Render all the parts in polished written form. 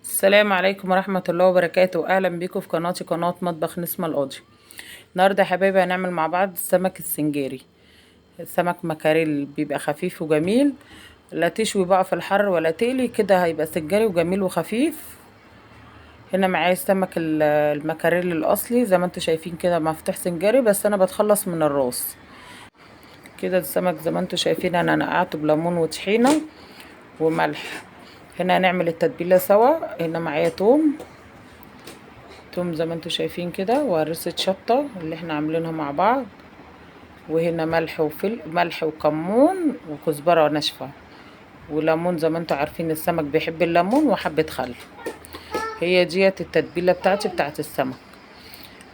السلام عليكم ورحمة الله وبركاته. أهلا بيكم في قناتي، قناة مطبخ نسمة القاضي. النهاردة يا حبايبي هنعمل مع بعض السمك السنجاري. سمك مكاريل بيبقى خفيف وجميل، لا تشوي بقى في الحر ولا تقلي كده، هيبقى سنجاري وجميل وخفيف. هنا معايا السمك المكاريل الأصلي زي ما انتوا شايفين كده، مفتوح سنجاري بس أنا بتخلص من الراس كده. السمك زي ما انتوا شايفين أنا نقعته بليمون وطحينة وملح. هنا هنعمل التتبيلة سوا. هنا معايا توم زي ما انتوا شايفين كده، ورصة شطة اللي احنا عاملينها مع بعض، وهنا ملح وكمون وكزبرة ناشفة وليمون. زي ما انتوا عارفين السمك بيحب الليمون وحبة خل. هي ديت التتبيلة بتاعتي بتاعت السمك.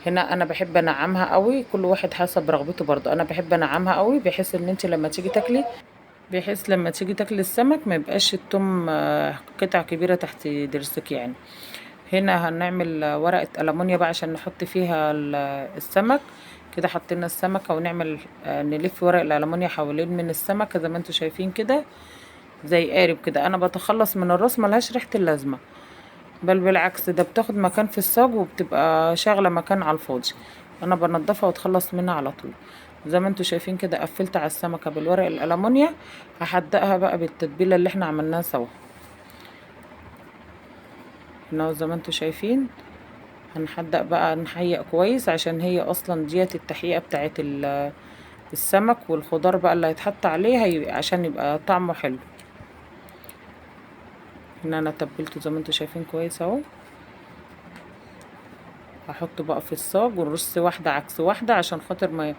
هنا انا بحب انعمها قوي، كل واحد حسب رغبته برضو. انا بحب انعمها قوي بحيث ان انت لما تيجي تاكلي، السمك ما يبقاش التوم قطع كبيرة تحت ضرسك يعني. هنا هنعمل ورقة ألمونيا بقى عشان نحط فيها السمك. كده حطينا السمكة ونعمل نلف ورق الألمونيا حوالين من السمكة زي ما انتوا شايفين كده، زي قارب كده. انا بتخلص من الراس، ملهاش ريحة اللازمة، بل بالعكس ده بتاخد مكان في الصاج وبتبقى شاغلة مكان على الفاضي. انا بنضفها واتخلص منها على طول. زي ما انتوا شايفين كده قفلت على السمكة بالورق الألمونيا. هحدقها بقى بالتتبيلة اللي احنا عملناها سوا. هنا زي ما انتوا شايفين هنحدق بقى، نحيق كويس عشان هي اصلا ديت التحقيقة بتاعت السمك والخضار بقى اللي هيتحط عليه عشان يبقى طعمه حلو. هنا انا تبلته زي ما انتوا شايفين كويس اهو. هحطه بقى في الصاج ونرص واحدة عكس واحدة عشان خاطر ما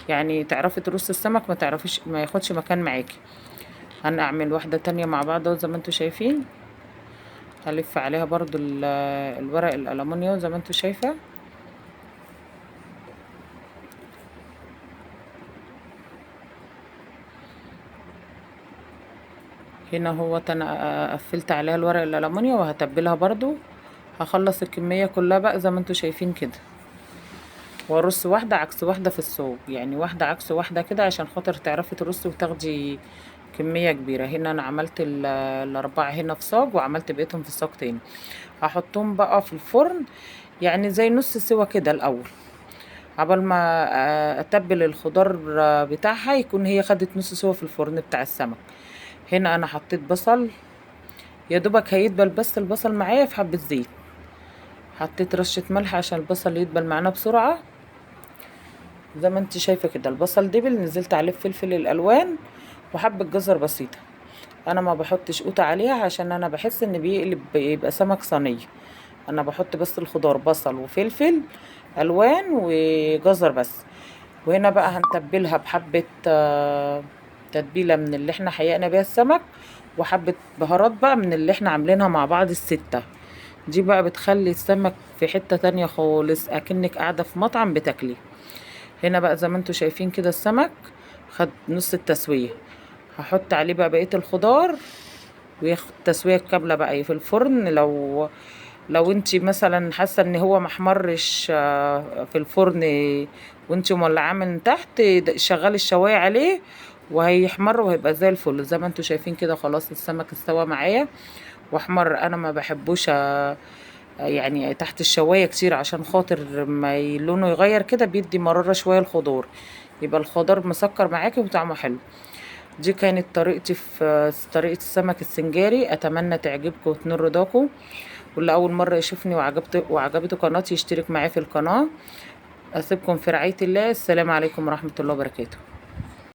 يعني تعرفي ترصي السمك، ما تعرفيش ما ياخدش مكان معاكي. هنعمل واحدة تانية مع بعض زي ما انتوا شايفين. هلف عليها برضو الورق الألمونيوم زي ما انتوا شايفة. هنا هو انا قفلت عليها الورق الألمونيوم وهتبلها برضو. هخلص الكمية كلها بقى زي ما انتوا شايفين كده، وارص واحدة عكس واحدة في الصاج، يعني واحدة عكس واحدة كده عشان خاطر تعرفي ترصي وتاخدي كمية كبيرة. هنا انا عملت الاربعة هنا في صاج، وعملت بقيتهم في صاج تاني. هحطهم بقى في الفرن يعني زي نص سوا كده الاول، عبال ما اتبل الخضار بتاعها يكون هي خدت نص سوا في الفرن بتاع السمك. هنا انا حطيت بصل، يا دوبك هيدبل بس البصل معايا في حبة زيت. حطيت رشة ملح عشان البصل يدبل معانا بسرعة. زي ما انت شايفة كده البصل دبل، نزلت عليه فلفل الالوان وحبة جزر بسيطة. انا ما بحطش قوطة عليها عشان انا بحس ان بيقلب يبقى سمك صينية. انا بحط بس الخضار بصل وفلفل الوان وجزر بس. وهنا بقى هنتبلها بحبة تتبيلة من اللي احنا حيقنا بيها السمك، وحبة بهارات بقى من اللي احنا عاملينها مع بعض الستة. دي بقى بتخلي السمك في حتة تانية خالص، اكنك قاعدة في مطعم بتاكلي. هنا بقى زي ما انتوا شايفين كده السمك خد نص التسوية. هحط عليه بقى بقية الخضار وياخد تسوية كاملة بقى في الفرن. لو انتي مثلا حاسة ان هو محمرش في الفرن وانتي مولعاه من تحت، شغلي الشواية عليه وهيحمر وهيبقى زي الفل. زي ما انتوا شايفين كده خلاص السمك استوى معايا واحمر. انا ما بحبوش يعني تحت الشواية كتير عشان خاطر ما لونه يغير كده، بيدي مرارة شوية الخضار، يبقى الخضار مسكر معاكي وطعمه حلو. دي كانت طريقتي في طريقة السمك السنجاري. اتمنى تعجبكم وتنال رضاكم. واللي اول مرة يشوفني وعجبته قناتي يشترك معايا في القناة. اسيبكم في رعاية الله. السلام عليكم ورحمة الله وبركاته.